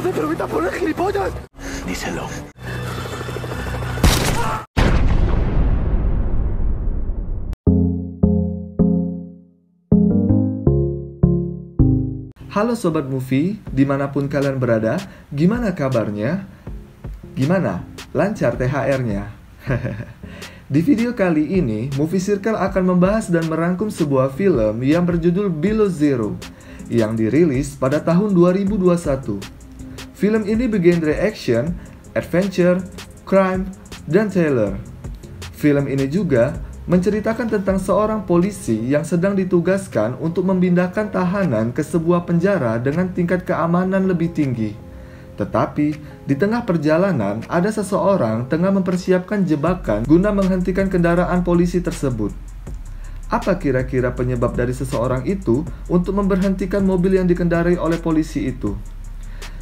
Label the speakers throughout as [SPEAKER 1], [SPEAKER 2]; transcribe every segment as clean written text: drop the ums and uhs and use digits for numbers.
[SPEAKER 1] sé, pero me está por el gilipollas.
[SPEAKER 2] Díselo.
[SPEAKER 3] Halo Sobat Movie, dimanapun kalian berada, gimana kabarnya? Gimana? Lancar THR-nya? Di video kali ini, Movie Circle akan membahas dan merangkum sebuah film yang berjudul Below Zero, yang dirilis pada tahun 2021. Film ini bergenre action, adventure, crime, dan thriller. Film ini juga menceritakan tentang seorang polisi yang sedang ditugaskan untuk memindahkan tahanan ke sebuah penjara dengan tingkat keamanan lebih tinggi. Tetapi, di tengah perjalanan ada seseorang tengah mempersiapkan jebakan guna menghentikan kendaraan polisi tersebut. Apa kira-kira penyebab dari seseorang itu untuk memberhentikan mobil yang dikendarai oleh polisi itu?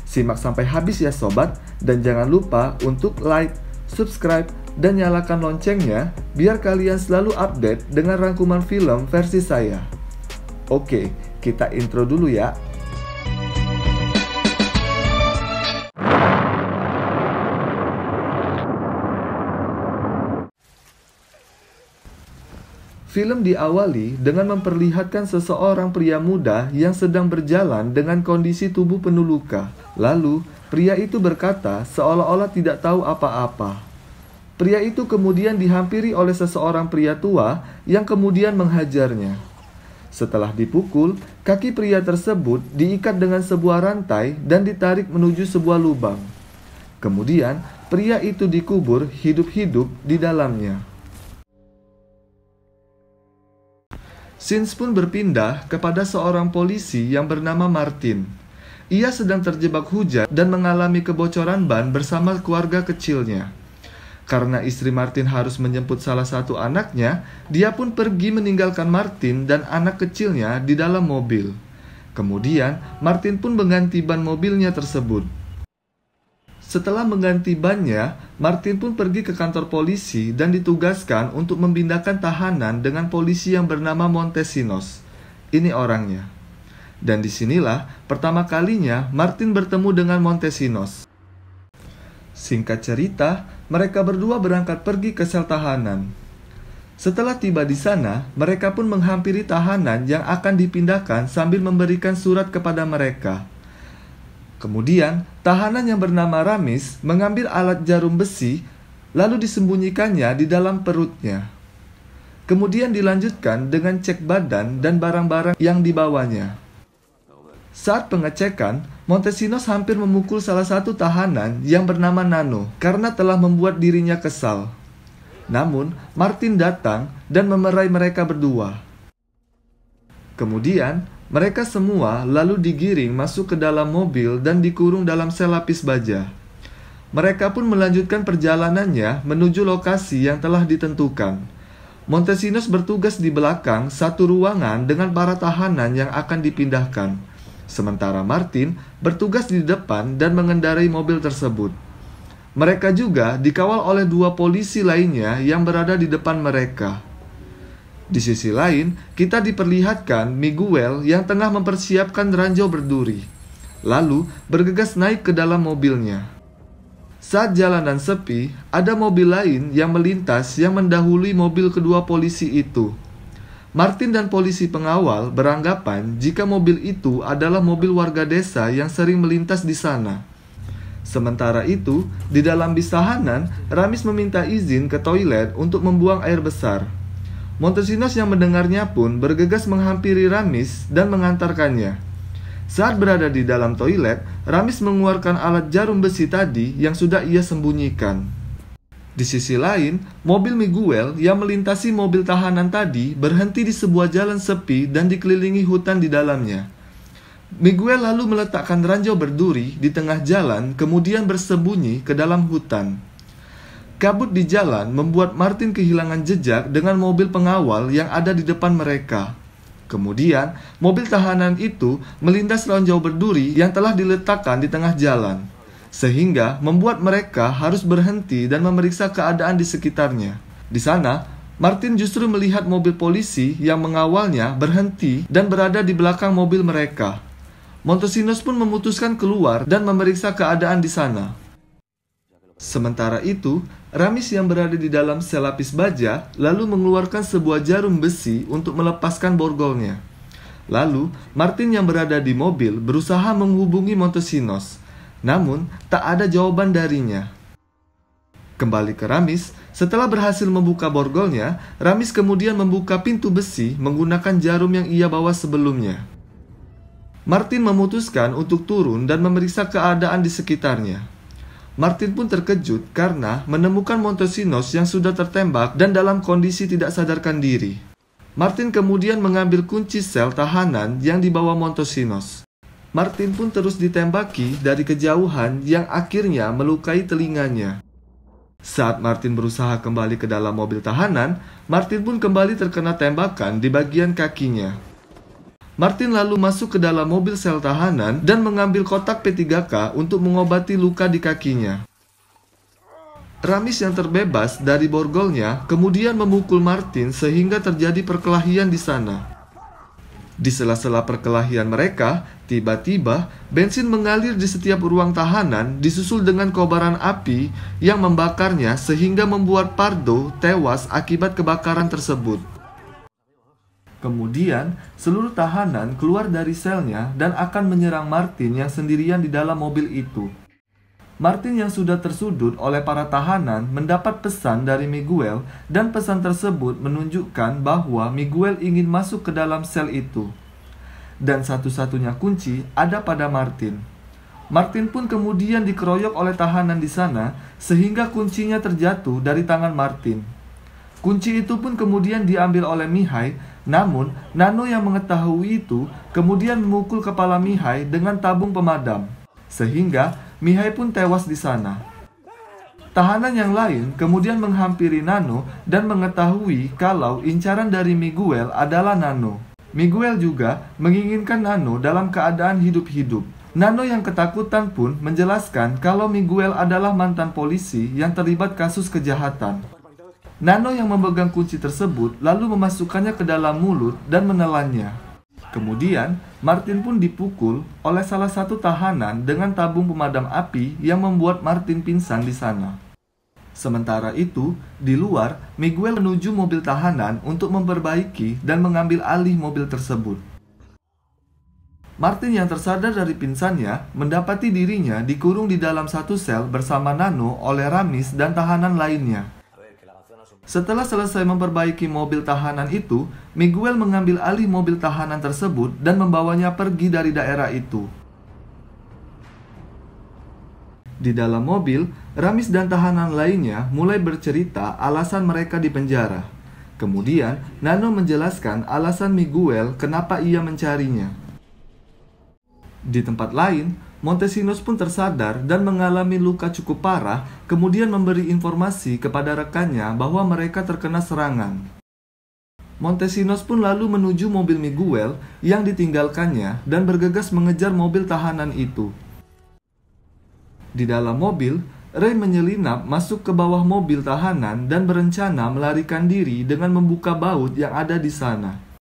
[SPEAKER 3] Simak sampai habis ya sobat, dan jangan lupa untuk like, subscribe, dan nyalakan loncengnya biar kalian selalu update dengan rangkuman film versi saya. Oke, kita intro dulu ya. Film diawali dengan memperlihatkan seseorang pria muda yang sedang berjalan dengan kondisi tubuh penuh luka. Lalu, pria itu berkata seolah-olah tidak tahu apa-apa. Pria itu kemudian dihampiri oleh seseorang pria tua yang kemudian menghajarnya. Setelah dipukul, kaki pria tersebut diikat dengan sebuah rantai dan ditarik menuju sebuah lubang. Kemudian, pria itu dikubur hidup-hidup di dalamnya. Scenes pun berpindah kepada seorang polisi yang bernama Martin. Ia sedang terjebak hujan dan mengalami kebocoran ban bersama keluarga kecilnya. Karena istri Martin harus menjemput salah satu anaknya, dia pun pergi meninggalkan Martin dan anak kecilnya di dalam mobil. Kemudian, Martin pun mengganti ban mobilnya tersebut. Setelah mengganti bannya, Martin pun pergi ke kantor polisi dan ditugaskan untuk memindahkan tahanan dengan polisi yang bernama Montesinos. Ini orangnya. Dan disinilah pertama kalinya Martin bertemu dengan Montesinos. Singkat cerita, mereka berdua berangkat pergi ke sel tahanan. Setelah tiba di sana, mereka pun menghampiri tahanan yang akan dipindahkan sambil memberikan surat kepada mereka. Kemudian, tahanan yang bernama Ramis mengambil alat jarum besi, lalu disembunyikannya di dalam perutnya. Kemudian dilanjutkan dengan cek badan dan barang-barang yang dibawanya. Saat pengecekan, Montesinos hampir memukul salah satu tahanan yang bernama Nano karena telah membuat dirinya kesal. Namun, Martin datang dan memerai mereka berdua. Kemudian, mereka semua lalu digiring masuk ke dalam mobil dan dikurung dalam sel lapis baja. Mereka pun melanjutkan perjalanannya menuju lokasi yang telah ditentukan. Montesinos bertugas di belakang satu ruangan dengan para tahanan yang akan dipindahkan. Sementara Martin bertugas di depan dan mengendarai mobil tersebut. Mereka juga dikawal oleh dua polisi lainnya yang berada di depan mereka. Di sisi lain, kita diperlihatkan Miguel yang tengah mempersiapkan ranjau berduri, lalu bergegas naik ke dalam mobilnya. Saat jalanan sepi, ada mobil lain yang melintas yang mendahului mobil kedua polisi itu. Martin dan polisi pengawal beranggapan jika mobil itu adalah mobil warga desa yang sering melintas di sana. Sementara itu, di dalam bis tahanan, Ramis meminta izin ke toilet untuk membuang air besar. Montesinos yang mendengarnya pun bergegas menghampiri Ramis dan mengantarkannya. Saat berada di dalam toilet, Ramis mengeluarkan alat jarum besi tadi yang sudah ia sembunyikan. Di sisi lain, mobil Miguel yang melintasi mobil tahanan tadi berhenti di sebuah jalan sepi dan dikelilingi hutan di dalamnya. Miguel lalu meletakkan ranjau berduri di tengah jalan, kemudian bersembunyi ke dalam hutan. Kabut di jalan membuat Martin kehilangan jejak dengan mobil pengawal yang ada di depan mereka. Kemudian, mobil tahanan itu melindas ranjau berduri yang telah diletakkan di tengah jalan, sehingga membuat mereka harus berhenti dan memeriksa keadaan di sekitarnya. Di sana, Martin justru melihat mobil polisi yang mengawalnya berhenti dan berada di belakang mobil mereka. Montesinos pun memutuskan keluar dan memeriksa keadaan di sana. Sementara itu, Ramis yang berada di dalam sel lapis baja lalu mengeluarkan sebuah jarum besi untuk melepaskan borgolnya. Lalu, Martin yang berada di mobil berusaha menghubungi Montesinos, namun tak ada jawaban darinya. Kembali ke Ramis, setelah berhasil membuka borgolnya, Ramis kemudian membuka pintu besi menggunakan jarum yang ia bawa sebelumnya. Martin memutuskan untuk turun dan memeriksa keadaan di sekitarnya. Martin pun terkejut karena menemukan Montesinos yang sudah tertembak dan dalam kondisi tidak sadarkan diri. Martin kemudian mengambil kunci sel tahanan yang dibawa Montesinos. Martin pun terus ditembaki dari kejauhan yang akhirnya melukai telinganya. Saat Martin berusaha kembali ke dalam mobil tahanan, Martin pun kembali terkena tembakan di bagian kakinya. Martin lalu masuk ke dalam mobil sel tahanan dan mengambil kotak P3K untuk mengobati luka di kakinya. Ramis yang terbebas dari borgolnya kemudian memukul Martin sehingga terjadi perkelahian di sana. Di sela-sela perkelahian mereka, tiba-tiba bensin mengalir di setiap ruang tahanan disusul dengan kobaran api yang membakarnya sehingga membuat Pardo tewas akibat kebakaran tersebut. Kemudian, seluruh tahanan keluar dari selnya dan akan menyerang Martin yang sendirian di dalam mobil itu. Martin yang sudah tersudut oleh para tahanan mendapat pesan dari Miguel dan pesan tersebut menunjukkan bahwa Miguel ingin masuk ke dalam sel itu. Dan satu-satunya kunci ada pada Martin. Martin pun kemudian dikeroyok oleh tahanan di sana sehingga kuncinya terjatuh dari tangan Martin. Kunci itu pun kemudian diambil oleh Mihai, namun Nano yang mengetahui itu kemudian memukul kepala Mihai dengan tabung pemadam, sehingga Mihai pun tewas di sana. Tahanan yang lain kemudian menghampiri Nano dan mengetahui kalau incaran dari Miguel adalah Nano. Miguel juga menginginkan Nano dalam keadaan hidup-hidup. Nano yang ketakutan pun menjelaskan kalau Miguel adalah mantan polisi yang terlibat kasus kejahatan. Nano yang memegang kunci tersebut lalu memasukkannya ke dalam mulut dan menelannya. Kemudian, Martin pun dipukul oleh salah satu tahanan dengan tabung pemadam api yang membuat Martin pingsan di sana. Sementara itu, di luar, Miguel menuju mobil tahanan untuk memperbaiki dan mengambil alih mobil tersebut. Martin yang tersadar dari pingsannya mendapati dirinya dikurung di dalam satu sel bersama Nano oleh Ramis dan tahanan lainnya. Setelah selesai memperbaiki mobil tahanan itu, Miguel mengambil alih mobil tahanan tersebut dan membawanya pergi dari daerah itu. Di dalam mobil, Ramis dan tahanan lainnya mulai bercerita alasan mereka dipenjara. Kemudian, Nano menjelaskan alasan Miguel kenapa ia mencarinya. Di tempat lain, Montesinos pun tersadar dan mengalami luka cukup parah, kemudian memberi informasi kepada rekannya bahwa mereka terkena serangan. Montesinos pun lalu menuju mobil Miguel yang ditinggalkannya dan bergegas mengejar mobil tahanan itu. Di dalam mobil, Ray menyelinap masuk ke bawah mobil tahanan dan berencana melarikan diri dengan membuka baut yang ada di sana.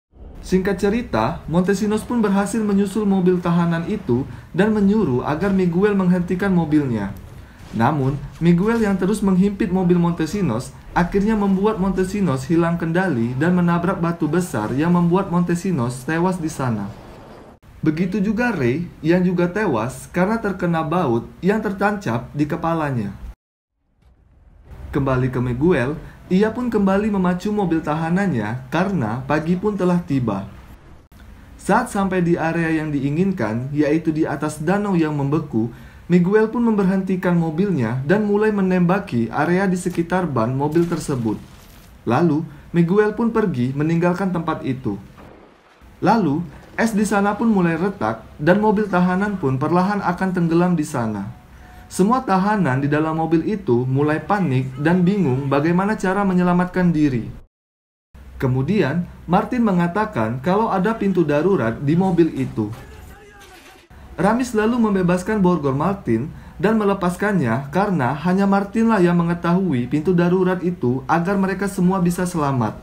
[SPEAKER 3] Singkat cerita, Montesinos pun berhasil menyusul mobil tahanan itu dan menyuruh agar Miguel menghentikan mobilnya. Namun, Miguel yang terus menghimpit mobil Montesinos akhirnya membuat Montesinos hilang kendali dan menabrak batu besar yang membuat Montesinos tewas di sana. Begitu juga Ray yang juga tewas karena terkena baut yang tertancap di kepalanya. Kembali ke Miguel, ia pun kembali memacu mobil tahanannya karena pagi pun telah tiba. Saat sampai di area yang diinginkan, yaitu di atas danau yang membeku, Miguel pun memberhentikan mobilnya dan mulai menembaki area di sekitar ban mobil tersebut. Lalu, Miguel pun pergi meninggalkan tempat itu. Lalu, es di sana pun mulai retak dan mobil tahanan pun perlahan akan tenggelam di sana. Semua tahanan di dalam mobil itu mulai panik dan bingung bagaimana cara menyelamatkan diri. Kemudian, Martin mengatakan kalau ada pintu darurat di mobil itu. Ramis lalu membebaskan borgol Martin dan melepaskannya karena hanya Martinlah yang mengetahui pintu darurat itu agar mereka semua bisa selamat.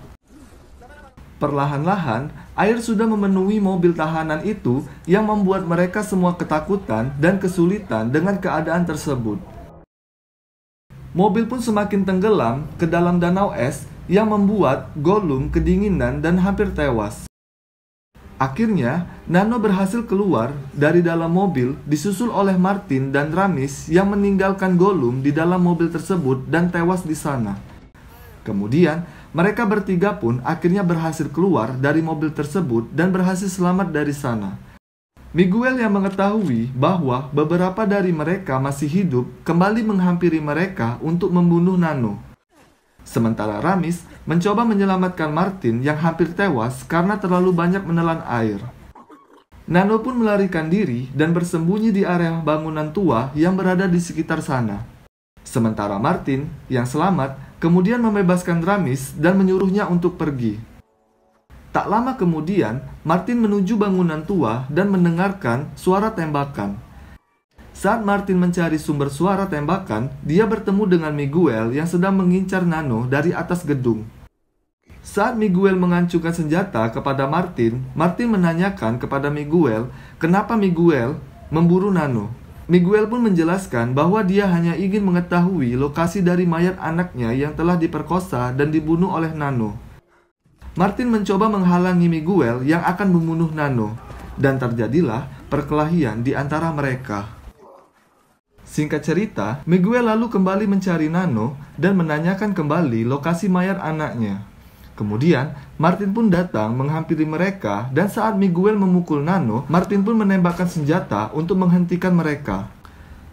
[SPEAKER 3] Perlahan-lahan, Air sudah memenuhi mobil tahanan itu yang membuat mereka semua ketakutan dan kesulitan dengan keadaan tersebut. Mobil pun semakin tenggelam ke dalam danau es yang membuat Gollum kedinginan dan hampir tewas. Akhirnya, Nano berhasil keluar dari dalam mobil disusul oleh Martin dan Ramis yang meninggalkan Gollum di dalam mobil tersebut dan tewas di sana. Kemudian, mereka bertiga pun akhirnya berhasil keluar dari mobil tersebut dan berhasil selamat dari sana. Miguel yang mengetahui bahwa beberapa dari mereka masih hidup kembali menghampiri mereka untuk membunuh Nano. Sementara Ramis mencoba menyelamatkan Martin yang hampir tewas karena terlalu banyak menelan air. Nano pun melarikan diri dan bersembunyi di area bangunan tua yang berada di sekitar sana. Sementara Martin yang selamat kemudian membebaskan Ramis dan menyuruhnya untuk pergi. Tak lama kemudian, Martin menuju bangunan tua dan mendengarkan suara tembakan. Saat Martin mencari sumber suara tembakan, dia bertemu dengan Miguel yang sedang mengincar Nano dari atas gedung. Saat Miguel mengancungkan senjata kepada Martin, Martin menanyakan kepada Miguel kenapa Miguel memburu Nano. Miguel pun menjelaskan bahwa dia hanya ingin mengetahui lokasi dari mayat anaknya yang telah diperkosa dan dibunuh oleh Nano. Martin mencoba menghalangi Miguel yang akan membunuh Nano, dan terjadilah perkelahian di antara mereka. Singkat cerita, Miguel lalu kembali mencari Nano dan menanyakan kembali lokasi mayat anaknya. Kemudian, Martin pun datang menghampiri mereka dan saat Miguel memukul Nano, Martin pun menembakkan senjata untuk menghentikan mereka.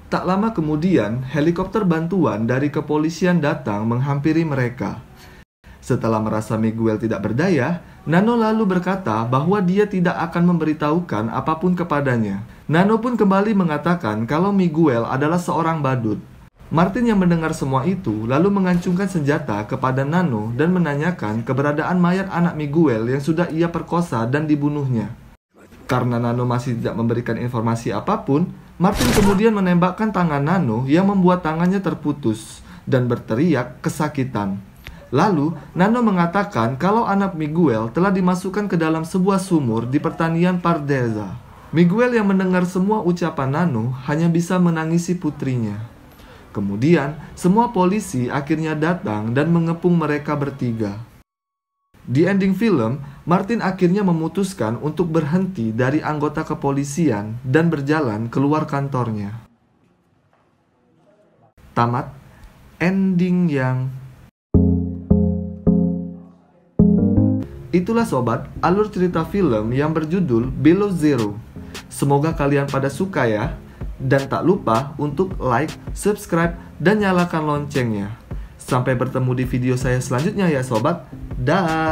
[SPEAKER 3] Tak lama kemudian, helikopter bantuan dari kepolisian datang menghampiri mereka. Setelah merasa Miguel tidak berdaya, Nano lalu berkata bahwa dia tidak akan memberitahukan apapun kepadanya. Nano pun kembali mengatakan kalau Miguel adalah seorang badut. Martin yang mendengar semua itu lalu mengancungkan senjata kepada Nano dan menanyakan keberadaan mayat anak Miguel yang sudah ia perkosa dan dibunuhnya. Karena Nano masih tidak memberikan informasi apapun, Martin kemudian menembakkan tangan Nano yang membuat tangannya terputus dan berteriak kesakitan. Lalu, Nano mengatakan kalau anak Miguel telah dimasukkan ke dalam sebuah sumur di pertanian Pardeza. Miguel yang mendengar semua ucapan Nano hanya bisa menangisi putrinya. Kemudian, semua polisi akhirnya datang dan mengepung mereka bertiga. Di ending film, Martin akhirnya memutuskan untuk berhenti dari anggota kepolisian dan berjalan keluar kantornya. Tamat. Ending yang... Itulah sobat, alur cerita film yang berjudul Below Zero. Semoga kalian pada suka ya. Dan tak lupa untuk like, subscribe, dan nyalakan loncengnya. Sampai bertemu di video saya selanjutnya ya sobat. Dah.